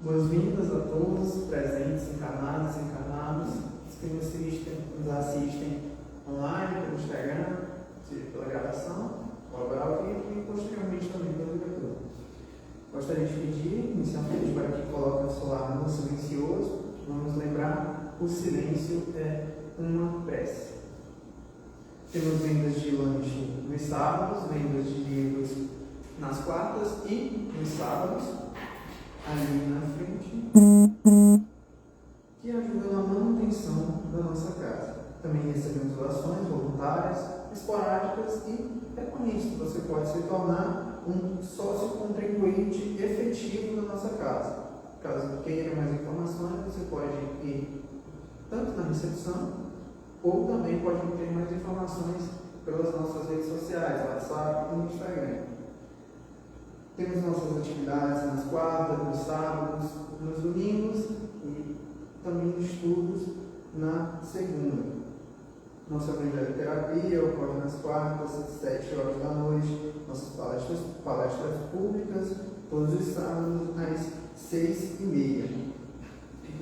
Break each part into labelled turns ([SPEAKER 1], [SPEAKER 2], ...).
[SPEAKER 1] Boas-vindas a todos, presentes, encarnados, encarnados, os que nos assistem online, pelo Instagram, seja pela gravação, ou agora ao vivo e posteriormente também pelo YouTube. Gostaria de pedir, inicialmente, para que coloque o celular no silencioso. Vamos lembrar, o silêncio é uma prece. Temos vendas de lanche nos sábados, vendas de livros nas quartas e nos sábados, ali na frente, que ajudam na manutenção da nossa casa. Também recebemos doações voluntárias, esporádicas e é com isso que você pode se tornar um sócio contribuinte efetivo da nossa casa. Caso queira mais informações, você pode ir tanto na recepção ou também pode obter mais informações pelas nossas redes sociais, WhatsApp e Instagram. Temos nossas atividades nas quartas, nos sábados, nos domingos e também nos estudos na segunda. Nossa terapia ocorre nas quartas, às 7 horas da noite. Nossas palestras públicas, todos os sábados, às 6h30.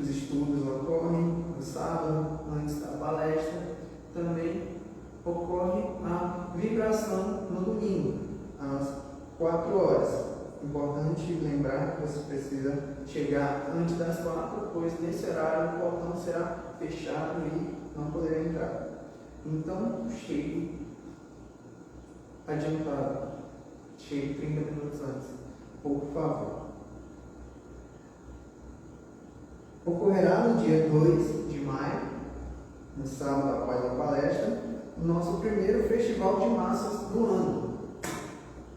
[SPEAKER 1] Os estudos ocorrem no sábado, antes da palestra. Também ocorre a vibração no domingo, às 4 horas. Importante lembrar que você precisa chegar antes das 4, pois nesse horário o portão será fechado e não poderá entrar. Então, chegue adiantado, chegue 30 minutos antes, por favor. Ocorrerá no dia 2 de maio, no sábado após a palestra, o nosso primeiro festival de massas do ano.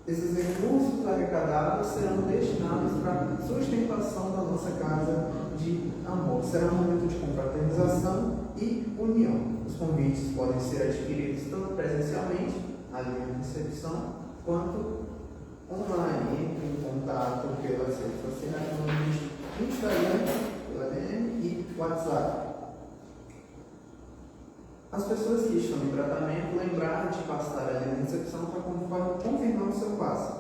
[SPEAKER 1] Esses recursos arrecadados serão destinados para a sustentação da nossa casa de amor. Será um momento de confraternização e união. Os convites podem ser adquiridos tanto presencialmente, ali na recepção, quanto online. Entre em contato pelas redes sociais, no Instagram, pela DM e WhatsApp. As pessoas que estão em tratamento lembrar de passar ali na recepção para confirmar o seu passe.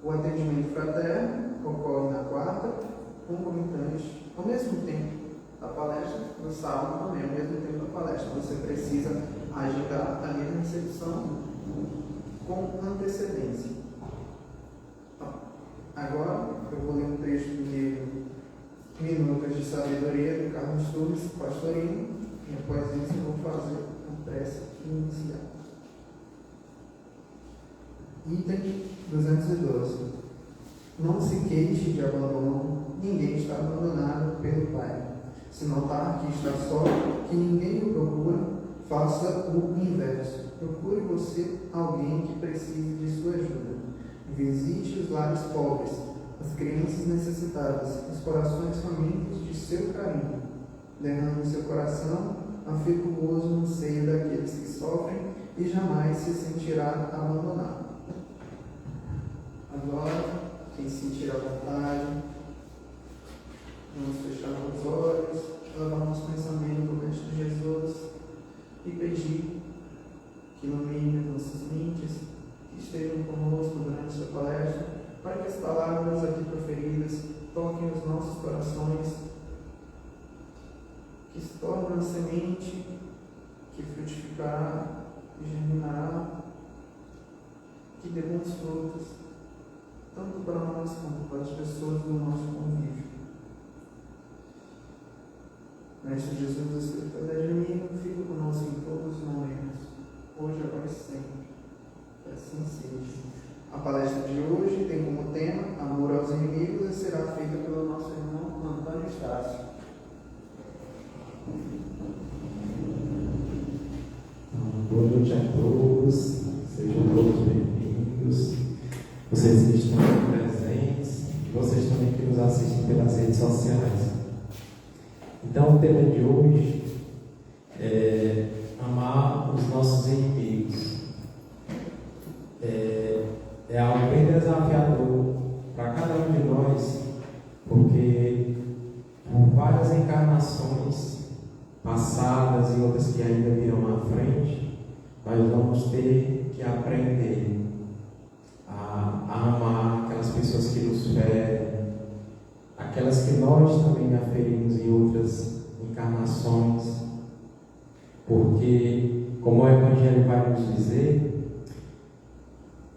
[SPEAKER 1] O atendimento fraterno ocorre na quarta, concomitante, ao mesmo tempo da palestra, no sábado também, ao mesmo tempo da palestra. Você precisa agendar ali na recepção com antecedência. Agora, eu vou ler um trecho do livro Minutas de Sabedoria, do Carlos Torres Pastorino. E após isso eu vou fazer a prece inicial. Item 212. Não se queixe de abandono, ninguém está abandonado pelo Pai. Se notar que está só, que ninguém o procura, faça o inverso. Procure você alguém que precise de sua ajuda. Visite os lares pobres, as crianças necessitadas, os corações famintos de seu carinho. Derrame seu coração afetuoso no seio daqueles que sofrem e jamais se sentirá abandonado. Agora, quem sentir à vontade, vamos fechar os olhos, levar nosso pensamento no Mestre Jesus e pedir que ilumine nossas mentes, que estejam conosco durante essa palestra, para que as palavras aqui proferidas toquem os nossos corações, que se torne uma semente que frutificará e germinará, que dê bons frutos, tanto para nós quanto para as pessoas do nosso convívio. Mestre Jesus, Espírito de mim, fico conosco em todos os momentos, hoje, agora e sempre. Que assim seja. A palestra de hoje tem como tema Amor aos Inimigos e será feita pelo nosso irmão Antônio Estácio.
[SPEAKER 2] Boa noite a todos, sejam todos bem-vindos. Vocês que estão aqui presentes e vocês também que nos assistem pelas redes sociais. Então, o tema de hoje é amar os nossos inimigos. É algo bem desafiador para cada um de nós, porque por várias encarnações passadas e outras que ainda virão à frente, nós vamos ter que aprender a amar aquelas pessoas que nos ferem, aquelas que nós também aferimos em outras encarnações, porque, como o Evangelho vai nos dizer,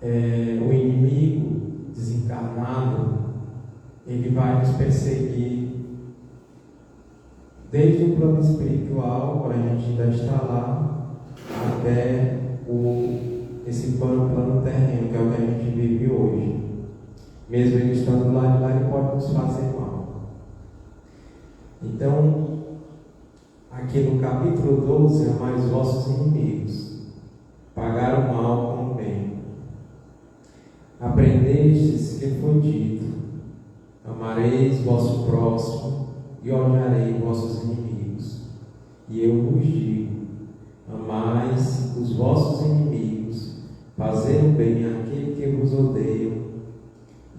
[SPEAKER 2] o inimigo desencarnado, ele vai nos perseguir desde o plano espiritual, quando a gente ainda está lá, até esse plano terreno, que é o que a gente vive hoje. Mesmo ele estando lá de lá, ele pode nos fazer mal. Então, aqui no capítulo 12, amai os vossos inimigos, pagar o mal com o bem. Aprendestes que foi dito: amareis vosso próximo e odiarei vossos inimigos. E eu vos digo: amais os vossos inimigos, fazei o bem àquele que vos odeia,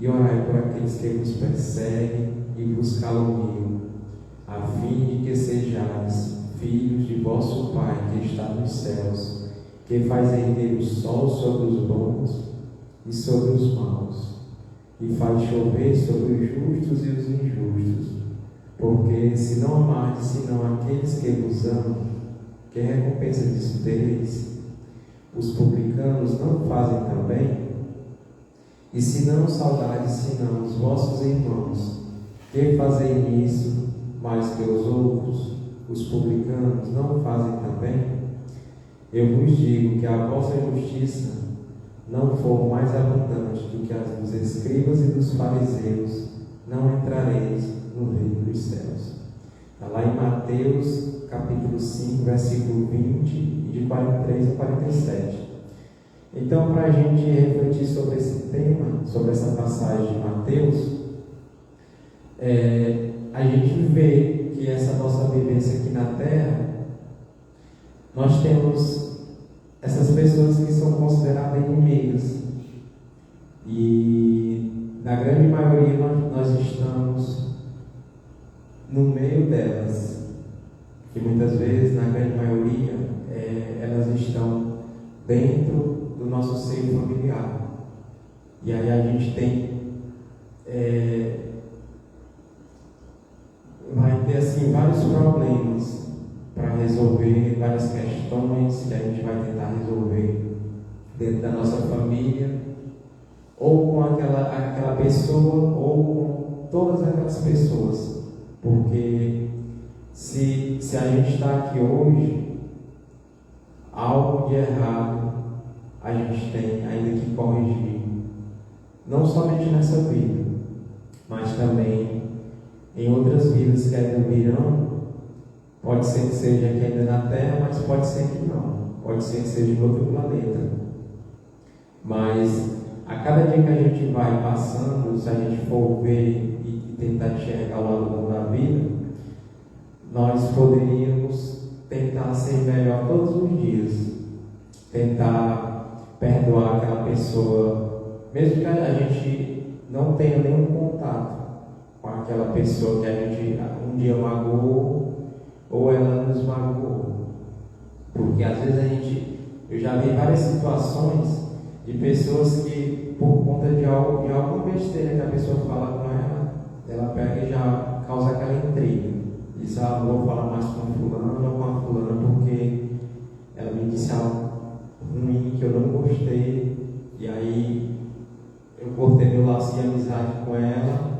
[SPEAKER 2] e orai por aqueles que vos perseguem e vos caluniam, a fim de que sejais filhos de vosso Pai que está nos céus, que faz erguer o sol sobre os bons e sobre os maus, e faz chover sobre os justos e os injustos. Porque se não amardes senão aqueles que vos amam, que recompensa disso tereis? Os publicanos não fazem também? E se não saudades senão os vossos irmãos, que fazem isso mais que os outros? Os publicanos não fazem também? Eu vos digo que a vossa justiça não for mais abundante do que as dos escribas e dos fariseus, não entrareis no reino dos céus. Está lá em Mateus, capítulo 5, versículo 20, e de 43 a 47. Então, para a gente refletir sobre esse tema, sobre essa passagem de Mateus, a gente vê que essa nossa vivência aqui na Terra, nós temos essas pessoas que são consideradas inimigas, e na grande maioria nós estamos no meio delas, que muitas vezes, na grande maioria, elas estão dentro do nosso seio familiar. E aí a gente tem vai ter assim vários problemas para resolver, várias questões que a gente vai tentar resolver dentro da nossa família, ou com aquela pessoa, ou com todas aquelas pessoas. Porque se a gente está aqui hoje, algo de errado a gente tem ainda que corrigir, não somente nessa vida, mas também em outras vidas que ainda virão. Pode ser que seja aqui ainda na Terra, mas pode ser que não, pode ser que seja em outro planeta. Mas a cada dia que a gente vai passando, se a gente for ver e tentar enxergar o lado bom da vida, nós poderíamos tentar ser melhor todos os dias, tentar perdoar aquela pessoa, mesmo que a gente não tenha nenhum contato com aquela pessoa que a gente um dia magoou, ou ela nos magoou. Porque às vezes eu já vi várias situações de pessoas que, por conta de alguma besteira que a pessoa fala com ela pega e já causa aquela intriga. Diz: não vou falar mais com fulano ou com a fulana porque ela me disse algo ruim que eu não gostei, e aí eu cortei meu laço de amizade com ela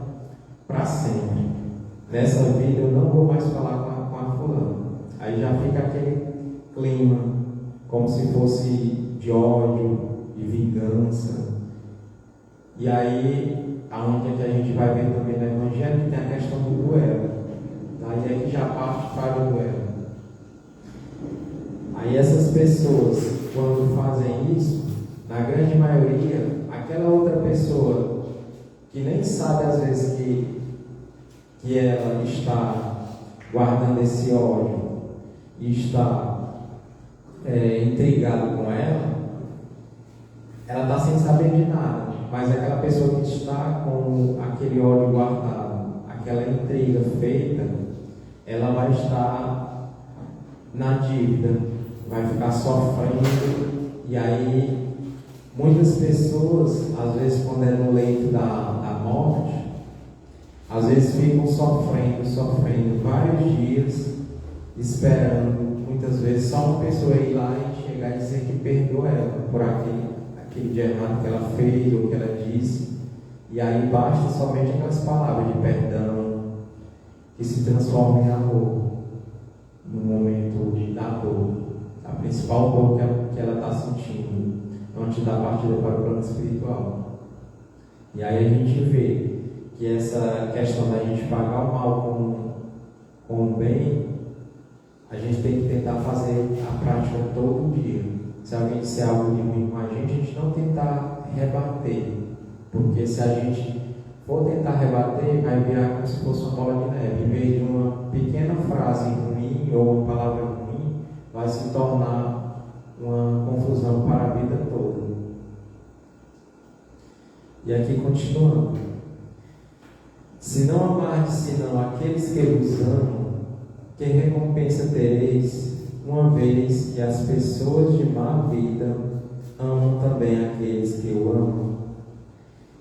[SPEAKER 2] para sempre. Nessa vida eu não vou mais falar com a fulana. Aí já fica aquele clima como se fosse de ódio, de vingança. E aí, aonde é que a gente vai ver também no Evangelho, que tem a questão do duelo. Aí é que já parte para o duelo. Aí essas pessoas, quando fazem isso, na grande maioria, aquela outra pessoa que nem sabe às vezes que ela está guardando esse ódio e está intrigado com ela está sem saber de nada. Mas aquela pessoa que está com aquele ódio guardado, aquela intriga feita, ela vai estar na dívida, vai ficar sofrendo. E aí muitas pessoas, às vezes quando é no leito da morte, às vezes ficam sofrendo vários dias, esperando, muitas vezes, só uma pessoa ir lá e chegar e dizer que perdoa ela por aquele dia errado que ela fez ou que ela disse. E aí basta somente aquelas palavras de perdão que se transformam em amor no momento da dor, a principal dor que ela está sentindo antes da partida para o plano espiritual. E aí a gente vê que essa questão da gente pagar o mal com o bem, a gente tem que tentar fazer a prática todo dia. Se alguém disser algo de ruim com a gente não tentar rebater, porque se a gente for tentar rebater, vai virar como se fosse uma bola de neve. Em vez de uma pequena frase ruim ou uma palavra ruim, vai se tornar uma confusão para a vida toda. E aqui continuando: se não amardes senão aqueles que vos amam, que recompensa tereis, uma vez que as pessoas de má vida amam também aqueles que o amam?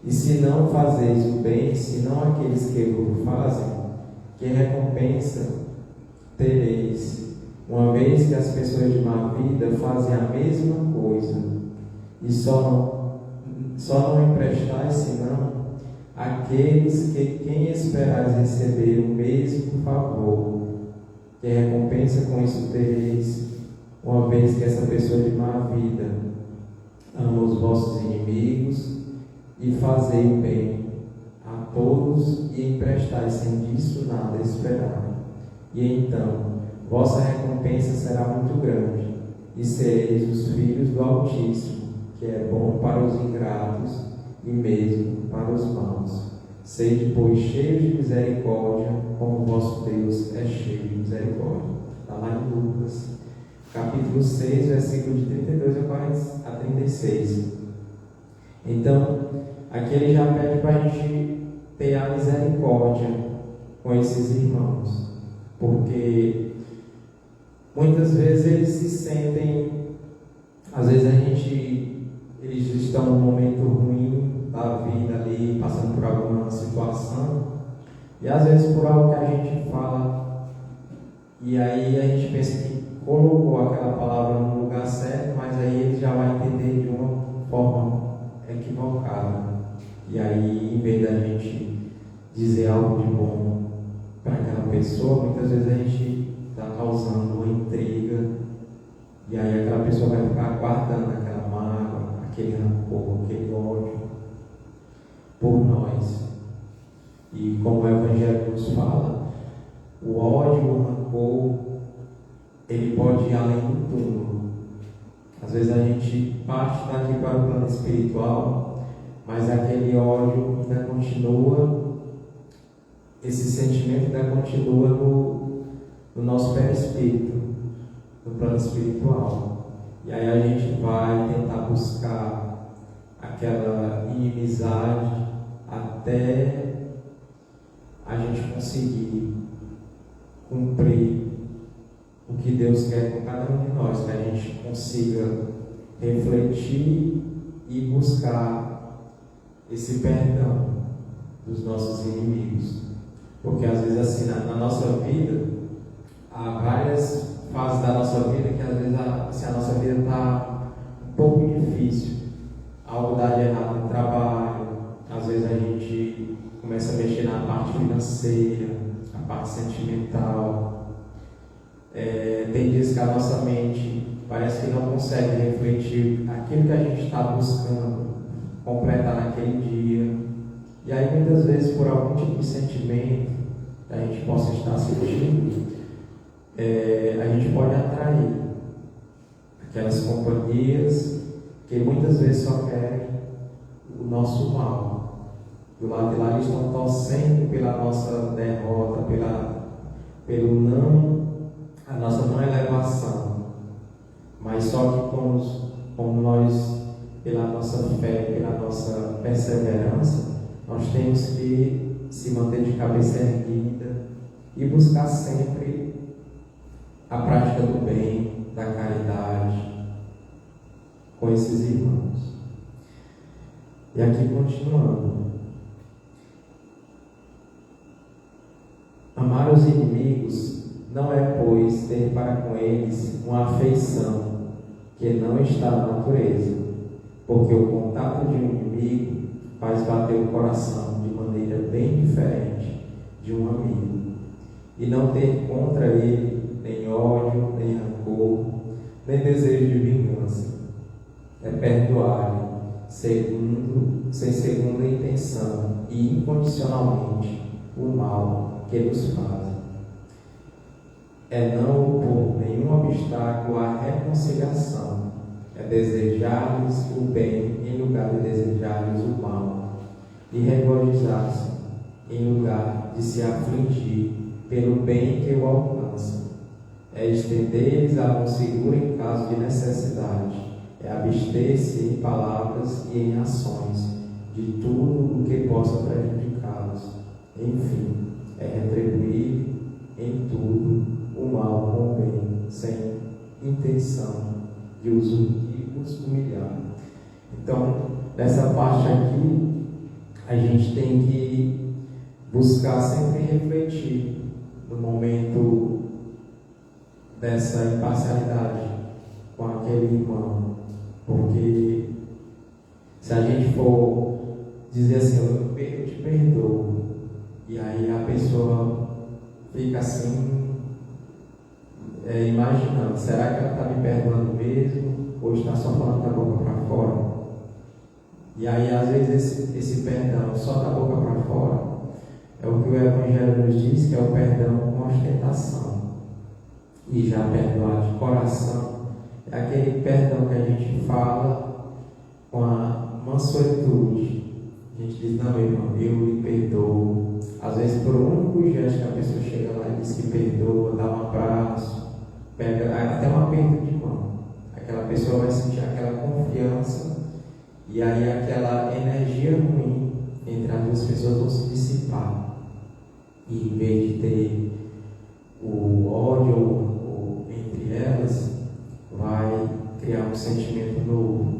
[SPEAKER 2] E se não fazeis o bem, senão aqueles que o fazem, que recompensa tereis, uma vez que as pessoas de má vida fazem a mesma coisa, e só não emprestais, senão aqueles que quem esperais receber o mesmo favor, que recompensa com isso tereis, uma vez que essa pessoa de má vida ama os vossos inimigos, e fazei o bem a todos e emprestai sem disso nada esperar. E então vossa recompensa será muito grande, e sereis os filhos do Altíssimo, que é bom para os ingratos e mesmo para os maus. Sede, pois, cheios de misericórdia, como vosso Deus é cheio de misericórdia. Está lá em Lucas, capítulo 6, versículo de 32 a 36. Então, aqui ele já pede para a gente ter a misericórdia com esses irmãos, porque muitas vezes eles se sentem, às vezes eles estão num momento ruim da vida ali, passando por alguma situação, e às vezes por algo que a gente fala, e aí a gente pensa que colocou aquela palavra no lugar certo, mas aí ele já vai entender de uma forma equivocada. E aí, em vez da gente dizer algo de bom para aquela pessoa, muitas vezes a gente está causando uma intriga, e aí aquela pessoa vai ficar guardando aquela mágoa, aquele rancor, aquele ódio por nós. E como o Evangelho nos fala, o ódio, o rancor, ele pode ir além do túmulo. Às vezes a gente parte daqui para o plano espiritual, mas aquele ódio ainda continua, esse sentimento ainda continua no nosso perispírito, no plano espiritual. E aí a gente vai tentar buscar aquela inimizade até a gente conseguir cumprir o que Deus quer com cada um de nós, que a gente consiga refletir e buscar esse perdão dos nossos inimigos. Porque às vezes assim, na nossa vida, há várias fases da nossa vida que às vezes a nossa vida está um pouco difícil. Algo dá de errado no trabalho, às vezes a gente começa a mexer na parte financeira, na parte sentimental. Tem dias que a nossa mente parece que não consegue refletir aquilo que a gente está buscando completar naquele dia. E aí muitas vezes, por algum tipo de sentimento que a gente possa estar sentindo, a gente pode atrair aquelas companhias que muitas vezes só querem o nosso mal. Do lado de lá eles estão torcendo pela nossa derrota, a nossa não elevação, mas só que como nós, pela nossa fé, pela nossa perseverança, nós temos que se manter de cabeça erguida e buscar sempre a prática do bem, da caridade com esses irmãos. E aqui continuando: Amar os inimigos não é, pois, ter para com eles uma afeição que não está na natureza, porque o contato de um inimigo faz bater o coração de maneira bem diferente de um amigo, e não ter contra ele nem ódio, nem rancor, nem desejo de vingança. É perdoar-lhe sem segunda intenção e incondicionalmente o mal que nos fazem. É não opor nenhum obstáculo à reconciliação, é desejar-lhes o bem em lugar de desejar-lhes o mal, e regozijar-se em lugar de se afligir pelo bem que o alcança. É estender-lhes a mão segura em caso de necessidade, é abster-se em palavras e em ações de tudo o que possa prejudicá-los. Enfim, é retribuir em tudo o mal com o bem, sem intenção de os humilhar. Então, nessa parte aqui, a gente tem que buscar sempre refletir no momento dessa imparcialidade com aquele irmão, porque se a gente for dizer assim, eu te perdoo, e aí a pessoa fica assim, imaginando, será que ela está me perdoando mesmo, ou está só falando da boca para fora? E aí às vezes esse perdão só da boca para fora é o que o Evangelho nos diz, que é o perdão com ostentação. E já perdoar de coração é aquele perdão que a gente fala com a mansuetude. A gente diz, não, meu irmão, eu lhe perdoo. Às vezes por um único gesto que a pessoa chega lá e diz que perdoa, dá um abraço, pega até um aperto de mão. Aquela pessoa vai sentir aquela confiança, e aí aquela energia ruim entre as duas pessoas vão se dissipar. E em vez de ter o ódio entre elas, vai criar um sentimento novo,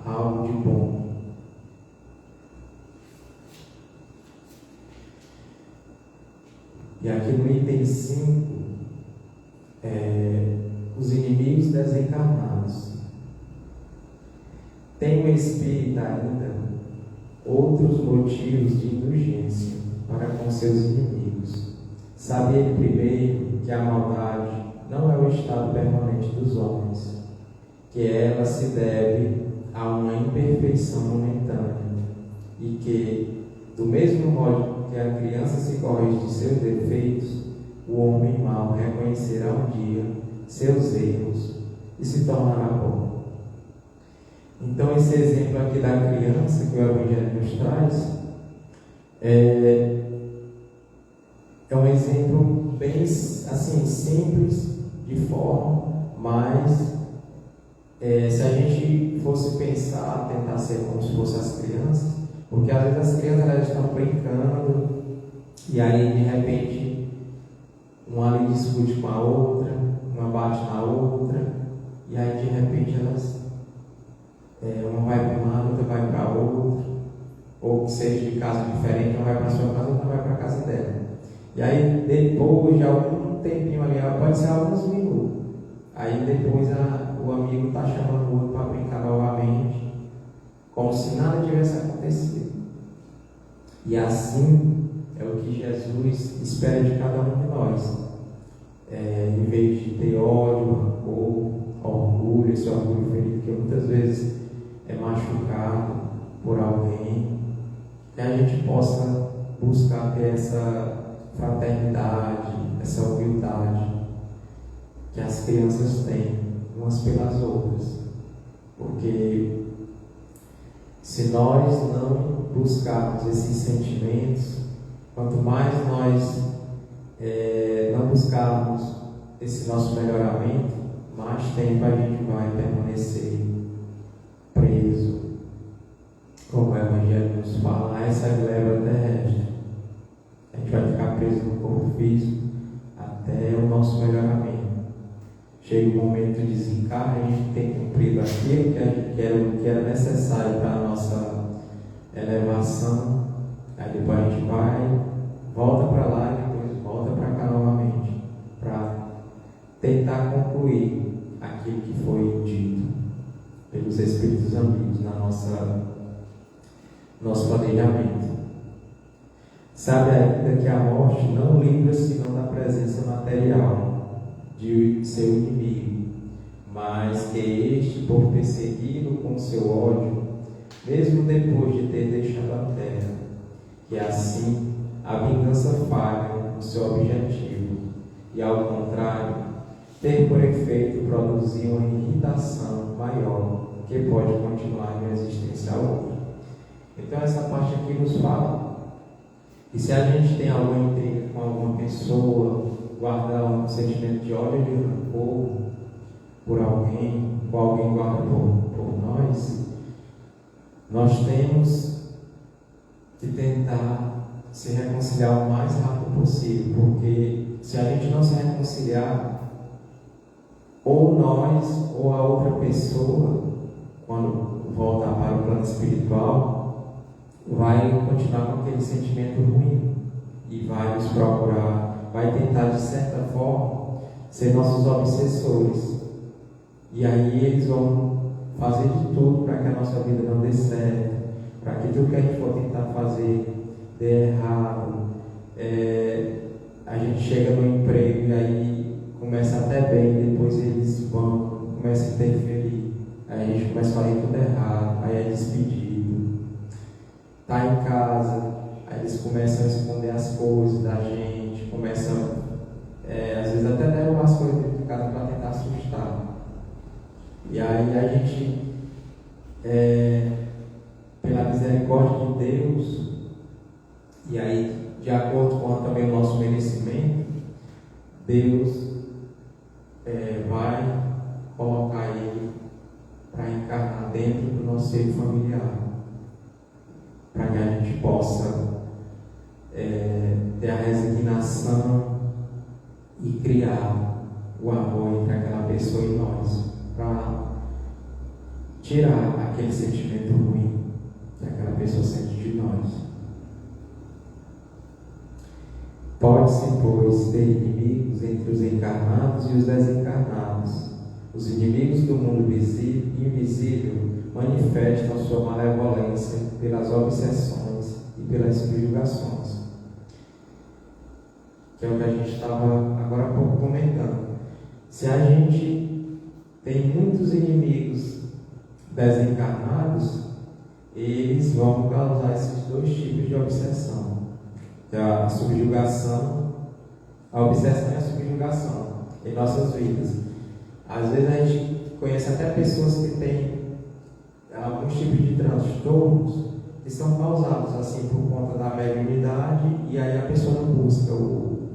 [SPEAKER 2] algo de bom. E aqui no item 5, os inimigos desencarnados. Tem o espírito ainda outros motivos de indulgência para com seus inimigos. Sabe ele primeiro que a maldade não é o estado permanente dos homens, que ela se deve a uma imperfeição momentânea, e que, do mesmo modo que a criança se corrige de seus defeitos, o homem mau reconhecerá um dia seus erros e se tornará bom. Então, esse exemplo aqui da criança que o Evangelho nos traz é um exemplo bem assim, simples de forma, mas se a gente fosse pensar, tentar ser como se fossem as crianças, porque às vezes as crianças elas estão brincando e aí de repente uma ali discute com a outra, uma bate na outra, e aí de repente elas uma vai para um lado, outra vai para outro, ou que seja de casa diferente, uma vai para a sua casa, outra vai para a casa dela. E aí depois de algum tempinho ali, pode ser alguns minutos, aí depois o amigo está chamando o outro para brincar novamente, como se nada tivesse acontecido. E assim é o que Jesus espera de cada um de nós. Em vez de ter ódio, rancor, orgulho, esse orgulho ferido que muitas vezes é machucado por alguém, que a gente possa buscar ter essa fraternidade, essa humildade que as crianças têm umas pelas outras. Porque se nós não buscarmos esses sentimentos, quanto mais nós não buscarmos esse nosso melhoramento, mais tempo a gente vai permanecer preso, como o Evangelho nos fala, essa gleba terrestre. A gente vai ficar preso no corpo físico até o nosso melhoramento. Chega o momento de desencarne, a gente tem cumprido aquilo que era necessário para a nossa elevação. Aí depois a gente volta para lá e depois volta para tentar concluir aquilo que foi dito pelos Espíritos amigos na nosso planejamento. Sabe ainda que a morte não livra senão da presença material de seu inimigo, mas que este, por persegui-lo com seu ódio, mesmo depois de ter deixado a terra, que assim a vingança falha no seu objetivo, e ao contrário, ter por efeito produzir uma irritação maior, que pode continuar em existência a outra. Então essa parte aqui nos fala que se a gente tem alguma intriga com alguma pessoa, guardar um sentimento de ódio, de rancor por alguém, ou alguém guarda por nós temos que tentar se reconciliar o mais rápido possível, porque se a gente não se reconciliar, ou nós ou a outra pessoa, quando voltar para o plano espiritual, vai continuar com aquele sentimento ruim e vai nos procurar, vai tentar de certa forma ser nossos obsessores, e aí eles vão fazer de tudo para que a nossa vida não dê certo, para que tudo que a gente for tentar fazer dê errado. A gente chega no emprego e aí começa até bem, depois eles começam a interferir, aí a gente começa a fazer tudo errado, aí é despedido. Está em casa, aí eles começam a esconder as coisas da gente, começam às vezes até derrubar as coisas dentro de casa para tentar assustar. E aí a gente, pela misericórdia de Deus, e aí de acordo com também o nosso merecimento, Deus vai colocar ele para encarnar dentro do nosso ser familiar, para que a gente possa ter a resignação e criar o amor entre aquela pessoa e nós, para tirar aquele sentimento ruim que aquela pessoa sente de nós. Pode-se, pois, ter inimigos entre os encarnados e os desencarnados. Os inimigos do mundo invisível manifestam sua malevolência pelas obsessões e pelas subjugações, que é o que a gente estava agora há pouco comentando. Se a gente tem muitos inimigos desencarnados, eles vão causar esses dois tipos de obsessão, a subjugação, a obsessão e a subjugação em nossas vidas. Às vezes a gente conhece até pessoas que têm alguns tipos de transtornos que são causados assim por conta da mediunidade, e aí a pessoa não busca o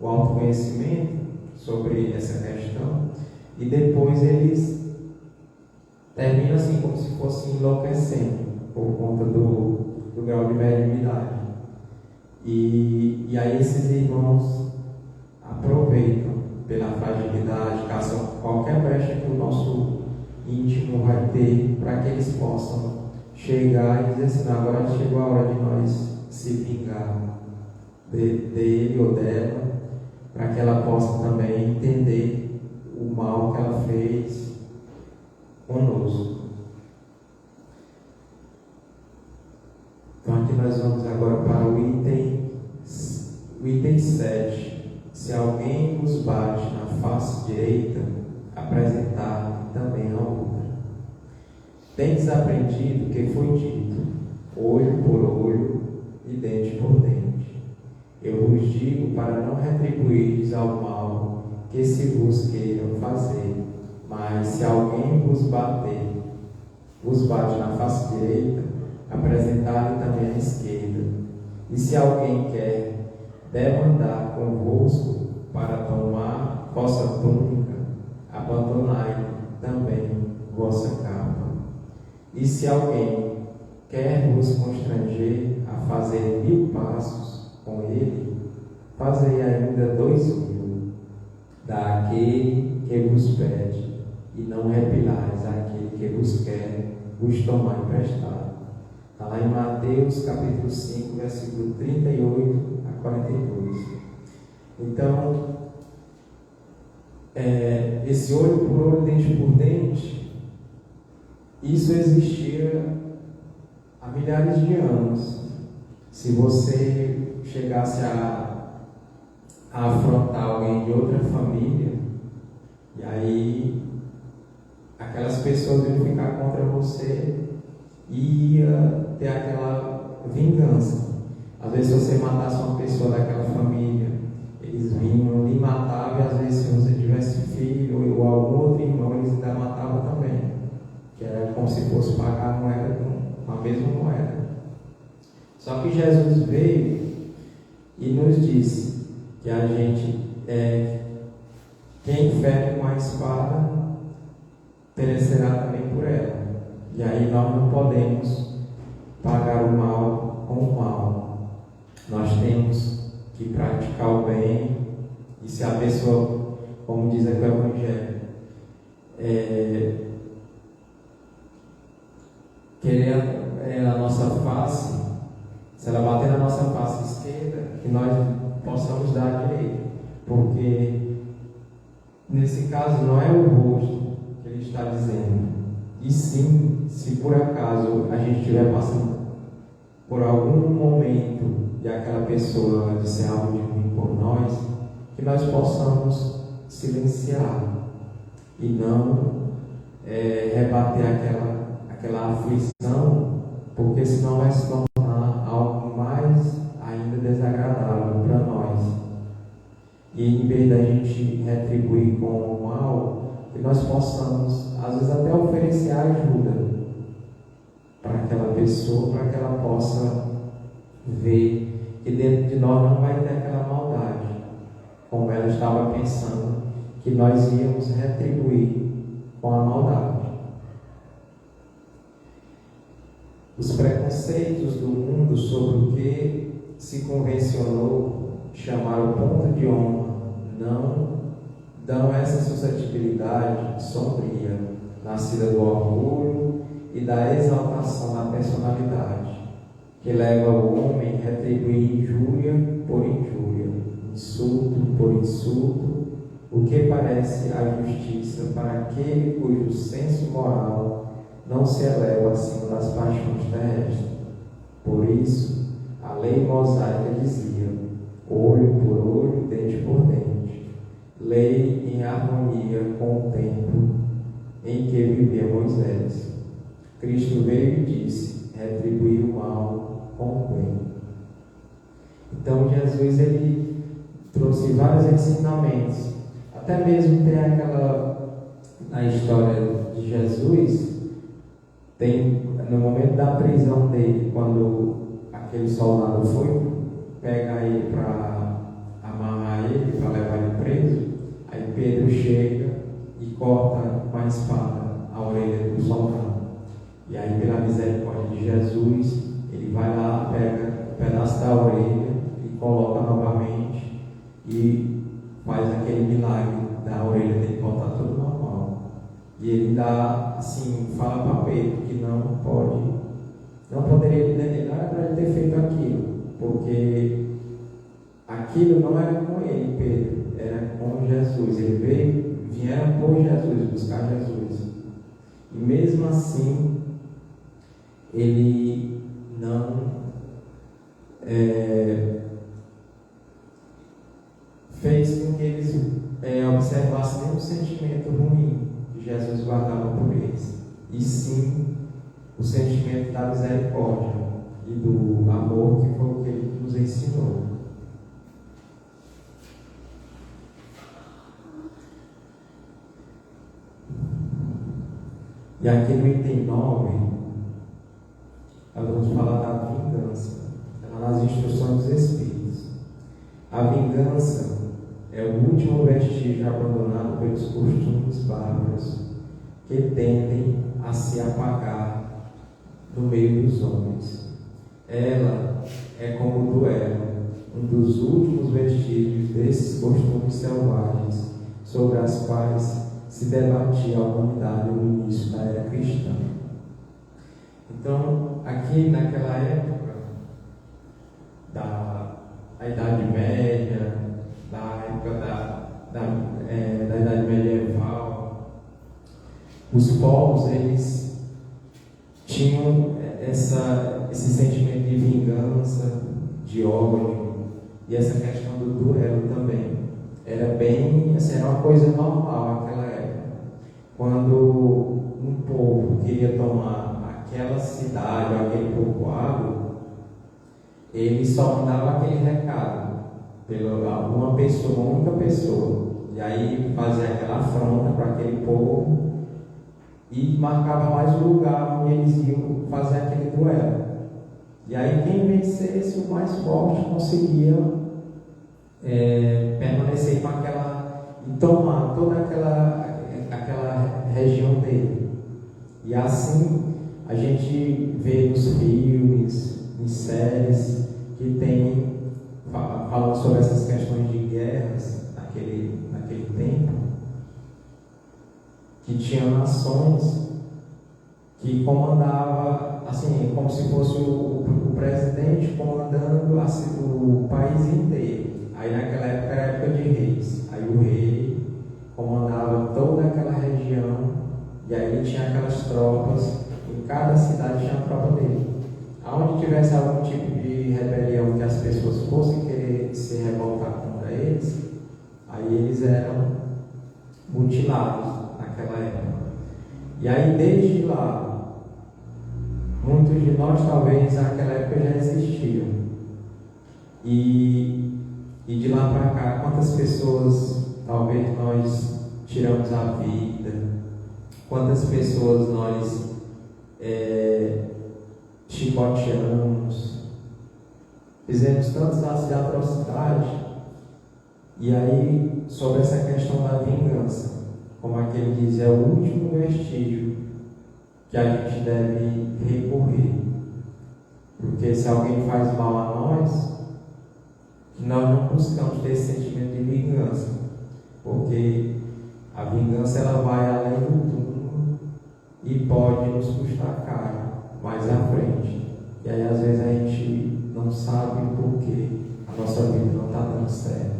[SPEAKER 2] autoconhecimento sobre essa questão, e depois eles terminam assim como se fossem enlouquecendo por conta do grau de mediunidade. E aí esses irmãos aproveitam pela fragilidade, caçam qualquer brecha que o nosso íntimo vai ter, para que eles possam chegar e dizer assim: agora chegou a hora de nós se vingar dele ou dela, para que ela possa também entender o mal que ela fez conosco. Então aqui nós vamos agora para o item 7. Se alguém vos bate na face direita, apresentar também a outra. Tendes aprendido que foi dito: olho por olho e dente por dente. Eu vos digo para não retribuirdes ao mal que se vos queiram fazer. Mas se alguém vos bate na face direita, apresentai também a esquerda. E se alguém quer demandar convosco para tomar vossa túnica, abandonai também vossa capa. E se alguém quer vos constranger a fazer 1000 passos com ele, fazei ainda 2000 daquele que vos pede, e não repilais aquele que vos quer vos tomar emprestado. Está lá em Mateus capítulo 5, versículo 38 a 42. Então, esse olho por olho, dente por dente, isso existia há milhares de anos. Se você chegasse a afrontar alguém de outra família, e aí aquelas pessoas iam ficar contra você e ia ter aquela vingança. Às vezes, se você matasse uma pessoa daquela família, eles vinham lhe matavam, e às vezes, se você tivesse filho ou algum outro irmão, eles ainda matavam também, que era como se fosse pagar a moeda com a mesma moeda. Só que Jesus veio e nos disse que a gente, quem fere com a espada, perecerá também por ela. E aí nós não podemos pagar o mal com o mal. Nós temos que praticar o bem. E se a pessoa, como diz aqui o Evangelho, querer a nossa face, se ela bater na nossa face esquerda, que nós possamos dar a direita. Porque nesse caso não é o rosto que ele está dizendo, e sim, se por acaso a gente estiver passando por algum momento e aquela pessoa disser algo de ruim por nós, que nós possamos silenciar e não rebater aquela aflição, porque senão vai se tornar algo mais ainda desagradável para nós. E em vez da gente retribuir com o mal, que nós possamos, às vezes, até oferecer ajuda para aquela pessoa, para que ela possa ver que dentro de nós não vai ter aquela maldade, como ela estava pensando, que nós íamos retribuir com a maldade. Os preconceitos do mundo sobre o que se convencionou chamar o ponto de honra não dão essa suscetibilidade sombria, nascida do orgulho e da exaltação da personalidade, que leva o homem a retribuir injúria por injúria, insulto por insulto, o que parece a justiça para aquele cujo senso moral não se eleva acima das paixões terrestres. Por isso, a lei mosaica dizia: olho por olho, dente por dente. Lei em harmonia com o tempo em que vivia Moisés. Cristo veio e disse: retribuir o mal com o bem. Então Jesus ele trouxe vários ensinamentos. Até mesmo tem na história de Jesus, tem no momento da prisão dele, quando aquele soldado foi pegar ele para amarrar ele, para levar ele preso. Aí Pedro chega e corta com a espada a orelha do soldado. E aí, pela misericórdia de Jesus, ele vai lá, pega um pedaço da orelha e coloca novamente e faz aquele milagre da orelha dele voltar tudo normal. E ele dá, assim, fala para Pedro que não poderia, não era para ele ter feito aquilo, porque aquilo não era com ele, Pedro, era com Jesus. Ele vieram por Jesus, buscar Jesus. E mesmo assim, ele não fez com que eles observassem nenhum sentimento ruim que Jesus guardava por eles, e sim o sentimento da misericórdia e do amor, que foi o que ele nos ensinou. E aqui no item 9, nós vamos falar da vingança, nas instruções dos Espíritos. A vingança é o último vestígio abandonado pelos costumes bárbaros que tendem a se apagar no meio dos homens. Ela é como o duelo, um dos últimos vestígios desses costumes selvagens sobre as quais se debatia a humanidade no início da era cristã. Então, aqui naquela época da Idade Média, da época da Idade os povos, eles tinham esse sentimento de vingança, de ódio, e essa questão do duelo também. Era bem, assim, era uma coisa normal naquela época. Quando um povo queria tomar aquela cidade, aquele povoado, ele só mandava aquele recado pela uma pessoa, uma única pessoa. E aí fazia aquela afronta para aquele povo e marcava mais o lugar onde eles iam fazer aquele duelo. E aí quem vencesse, o mais forte, conseguia permanecer com aquela e tomar toda aquela região dele. E assim a gente vê nos filmes, em séries que tem falando sobre essas questões de guerras naquele tempo, que tinha nações que comandava, assim, como se fosse o presidente comandando o país inteiro. Aí naquela época era a época de reis. Aí o rei comandava toda aquela região, e aí ele tinha aquelas tropas, em cada cidade tinha a tropa dele. Aonde tivesse algum tipo de rebelião que as pessoas fossem querer se revoltar contra eles, aí eles eram mutilados naquela época. E aí desde lá, muitos de nós talvez naquela época já existiam. E de lá para cá, quantas pessoas talvez nós tiramos a vida, quantas pessoas nós chicoteamos, fizemos tantos atos de atrocidade. E aí, sobre essa questão da vingança, como aquele diz, é o último vestígio que a gente deve recorrer. Porque se alguém faz mal a nós não buscamos ter esse sentimento de vingança, porque a vingança ela vai além do túmulo e pode nos custar caro mais à frente. E aí às vezes a gente não sabe por que a nossa vida não está dando certo.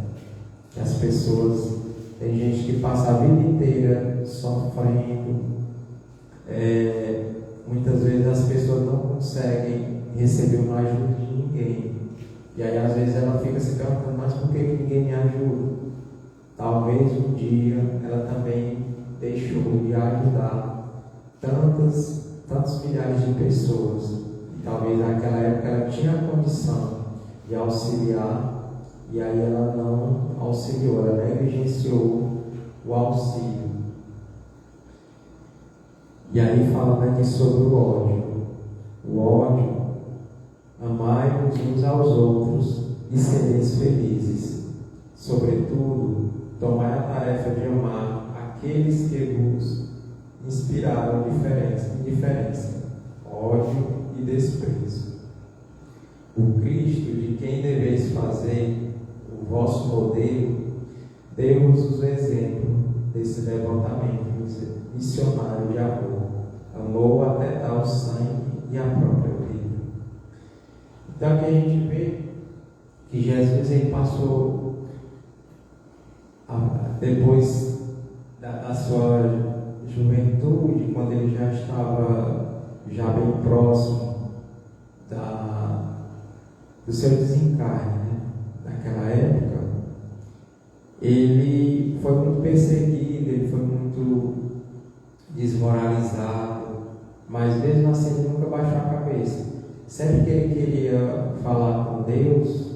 [SPEAKER 2] Que as pessoas, tem gente que passa a vida inteira sofrendo, muitas vezes as pessoas não conseguem receber uma ajuda de ninguém. E aí às vezes ela fica se perguntando, mas por que ninguém me ajuda? Talvez um dia ela também deixou de ajudar tantos milhares de pessoas. E talvez naquela época ela tinha a condição de auxiliar, e aí ela não auxiliou, ela negligenciou o auxílio. E aí falando aqui sobre o ódio. O ódio, amai-vos uns aos outros e sereis felizes. Sobretudo, tomai a tarefa de amar aqueles que vos inspiraram indiferença, ódio e desprezo. O Cristo, de quem deveis fazer o vosso modelo, deu-vos o exemplo desse levantamento missionário de amor. Amou até dar o sangue e a própria vida. Então aqui a gente vê que Jesus ele passou, depois da sua juventude, quando ele já estava bem próximo do seu desencarne, né? Naquela época, ele foi muito perseguido, ele foi muito desmoralizado, mas mesmo assim ele nunca baixou a cabeça. Sempre que ele queria falar com Deus,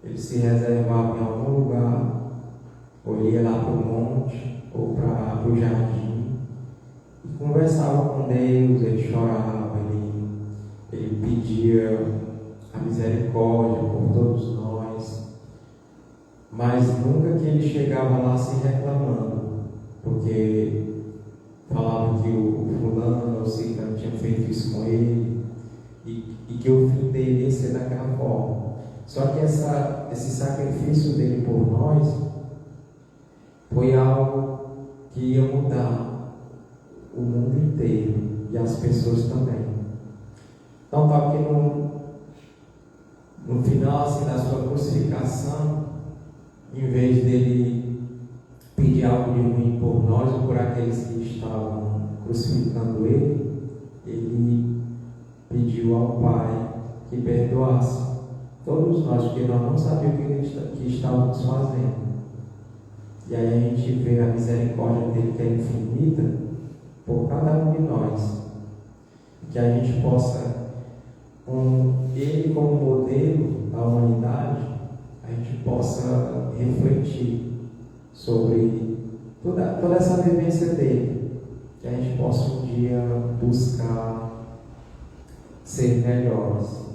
[SPEAKER 2] ele se reservava em algum lugar, ou ia lá para o monte, ou para o jardim, e conversava com Deus, ele chorava, ele pedia a misericórdia por todos nós, mas nunca que ele chegava lá se reclamando, porque falava que o fulano ou o ciclano tinha feito isso com ele, e que o fim dele ia ser daquela forma. Só que esse sacrifício dele por nós foi algo que ia mudar o mundo inteiro e as pessoas também. Então está aqui no final assim, da sua crucificação, em vez dele pedir algo de ruim por nós ou por aqueles que estavam crucificando ele pediu ao Pai que perdoasse todos nós, porque nós não sabíamos o que estávamos fazendo. E aí a gente vê a misericórdia dele, que é infinita, por cada um de nós. Que a gente possa, com ele como modelo da humanidade, a gente possa refletir sobre toda essa vivência dele. Que a gente possa um dia buscar ser melhores.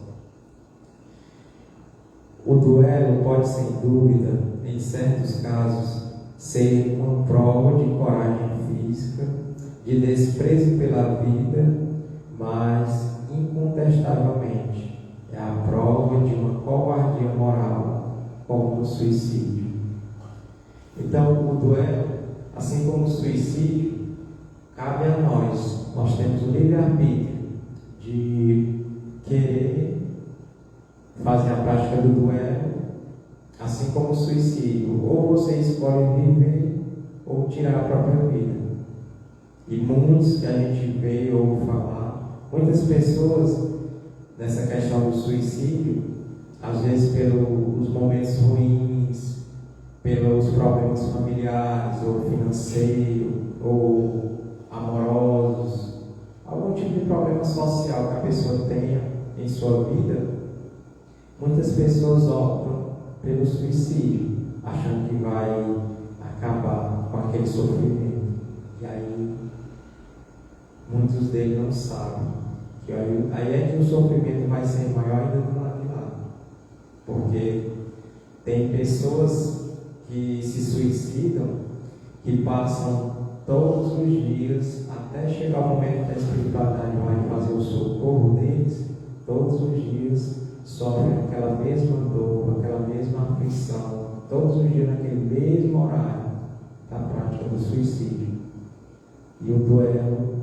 [SPEAKER 2] O duelo pode, sem dúvida, em certos casos, ser uma prova de coragem física, de desprezo pela vida, mas, incontestavelmente, é a prova de uma covardia moral, como o suicídio. Então, o duelo, assim como o suicídio, cabe a nós. Nós temos o livre-arbítrio de querer fazer a prática do duelo, assim como o suicídio. Ou você escolhe viver ou tirar a própria vida. E muitos que a gente vê ou ouve falar, muitas pessoas nessa questão do suicídio, às vezes pelos momentos ruins, pelos problemas familiares ou financeiros ou amorosos, algum tipo de problema social que a pessoa tenha em sua vida, muitas pessoas optam pelo suicídio, achando que vai acabar com aquele sofrimento. E aí, muitos deles não sabem que aí é que o sofrimento vai ser maior ainda do lado de lá. Porque tem pessoas que se suicidam, que passam todos os dias, até chegar o momento da espiritualidade vai fazer o socorro deles, todos os dias sofrem aquela mesma dor, aquela mesma aflição, todos os dias naquele mesmo horário da prática do suicídio. E o duelo,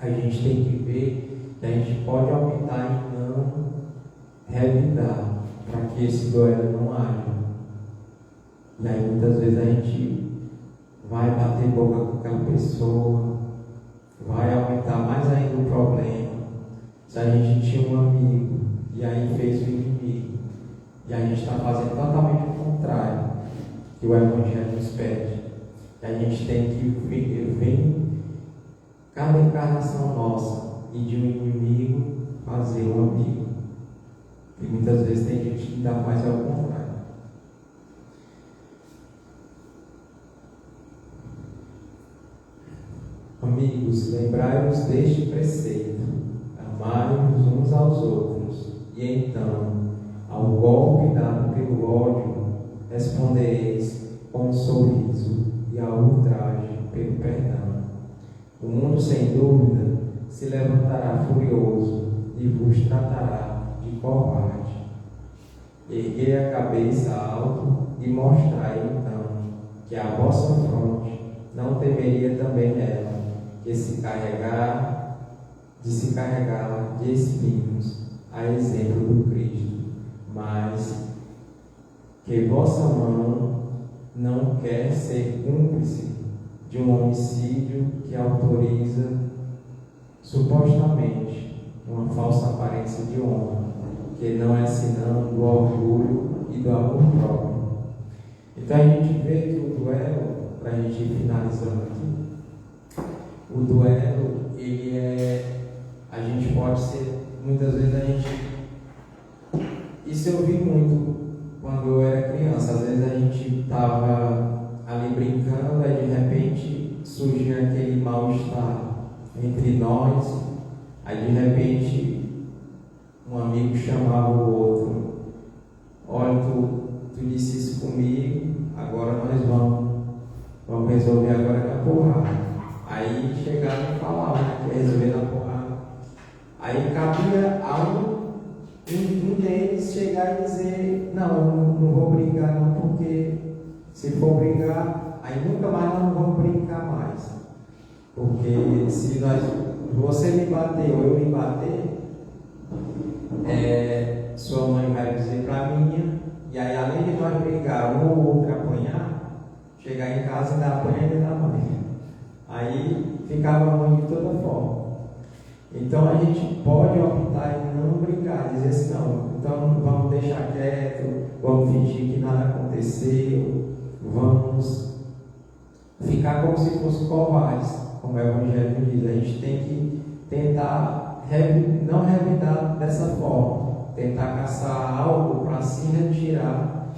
[SPEAKER 2] a gente tem que ver que a gente pode optar em não revidar, para que esse duelo não haja. E aí muitas vezes a gente vai bater boca com aquela pessoa, vai aumentar mais ainda o problema. Se a gente tinha um amigo e aí fez o inimigo, e a gente está fazendo totalmente o contrário que o Evangelho nos pede. E a gente tem que ver cada encarnação nossa e de um inimigo fazer um amigo. E muitas vezes tem gente que dá mais ao contrário. Amigos, lembrai-vos deste preceito: amai-vos uns aos outros, e então, ao golpe dado pelo ódio, respondereis com um sorriso, e ao ultraje pelo perdão. O mundo, sem dúvida, se levantará furioso e vos tratará de covarde. Erguei a cabeça alto e mostrai, então, que a vossa fronte não temeria também ela, de se carregar de espinhos, a exemplo do Cristo, mas que vossa mão não quer ser cúmplice de um homicídio que autoriza supostamente uma falsa aparência de honra, que não é senão do orgulho e do amor próprio. Então a gente vê que o duelo, para a gente ir finalizando aqui, o duelo, ele a gente pode ser, muitas vezes a gente, isso eu vi muito quando eu era criança, às vezes a gente estava ali brincando, aí de repente surgia aquele mal-estar entre nós, aí de repente um amigo chamava o outro: olha, tu disse isso comigo, agora nós vamos resolver agora na porrada. Aí chegava e falava, que ia resolver na porrada. Aí cabia a um deles chegar e dizer: não vou brigar não, porque se for brigar, aí nunca mais nós não vamos brincar mais. Porque se você me bater ou eu me bater, sua mãe vai dizer para mim, e aí além de nós brigar um ou outro apanhar, chegar em casa e dar apanha da mãe. Aí ficava ruim de toda Então a gente pode optar em não brigar, dizer assim, não, então vamos deixar quieto, vamos fingir que nada aconteceu, vamos ficar como se fossem covardes, como o Evangelho diz. A gente tem que tentar não revidar dessa forma, tentar caçar algo para se retirar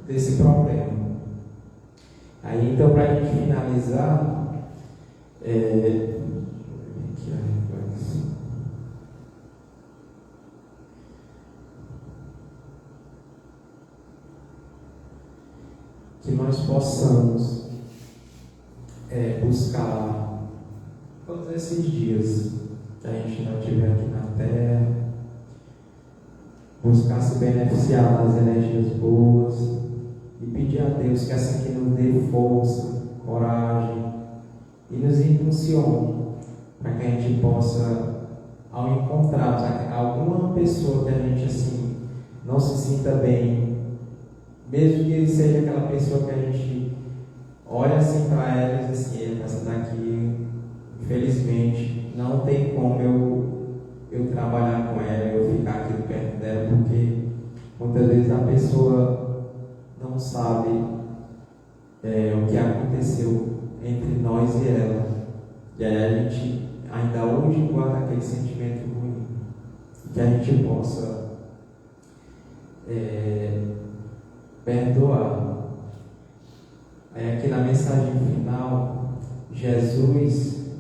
[SPEAKER 2] desse problema. Aí então, para a gente finalizar, que nós possamos buscar todos esses dias que a gente não estiver aqui na Terra, buscar se beneficiar das energias boas e pedir a Deus que assim que nos dê força, coragem e nos impulsione para que a gente possa, ao encontrar alguma pessoa que a gente assim não se sinta bem, mesmo que seja aquela pessoa que a gente olha assim para ela e diz assim, essa daqui, infelizmente, não tem como eu trabalhar com ela, eu ficar aqui perto dela, porque muitas vezes a pessoa não sabe o que aconteceu entre nós e ela. E aí a gente ainda hoje guarda aquele sentimento ruim. Que a gente possa perdoar. Aí aqui na mensagem final, Jesus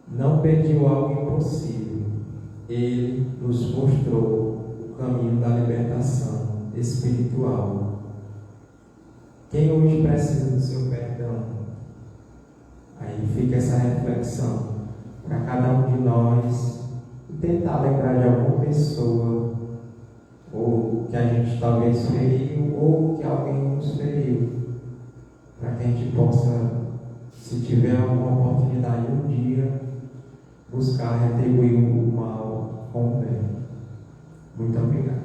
[SPEAKER 2] não pediu algo impossível. Ele nos mostrou o caminho da libertação espiritual. Quem hoje precisa do seu perdão? Aí fica essa reflexão para cada um de nós e tentar lembrar de alguma pessoa, ou que a gente talvez feriu, ou que alguém nos feriu, para que a gente possa, se tiver alguma oportunidade um dia, buscar retribuir o mal com o bem. Muito obrigado.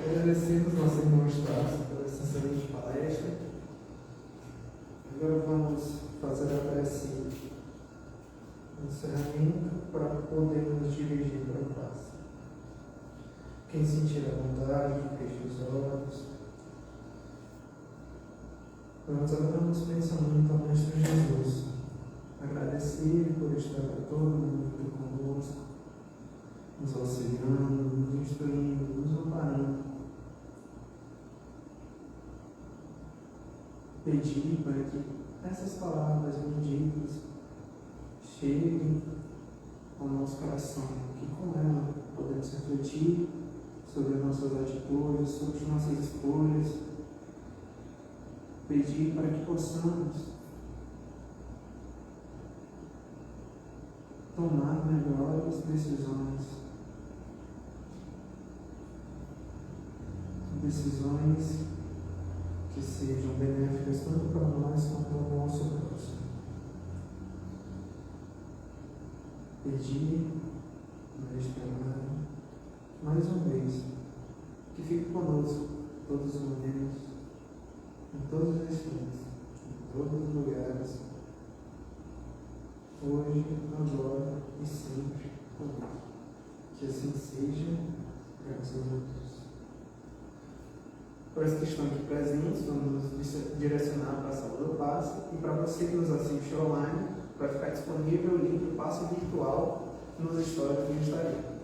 [SPEAKER 1] Agradecemos nosso irmão Estácio pela essa excelente palestra. Agora vamos fazer a prece de encerramento para podermos dirigir para a paz. Quem sentir a vontade, feche os olhos. Vamos agora nos pensamento ao Mestre Jesus. Agradecer por estar a todo mundo conosco, nos auxiliando, nos instruindo, nos amparando. Pedir para que essas palavras benditas cheguem ao nosso coração, que com ela podemos refletir sobre as nossas atitudes, sobre as nossas escolhas. Pedir para que possamos tomar melhores decisões que sejam benéficas tanto para nós quanto para o nosso próximo. Pedir, Mestre amado, mais uma vez, que fique conosco todos os momentos, em todos os instantes, em todos os lugares, hoje, agora e sempre conosco. Que assim seja, graças a Deus. Para os que estão aqui presentes, vamos nos direcionar para a sala do passe, e para você que nos assiste online, vai ficar disponível o link do passe virtual nos stories do Instagram.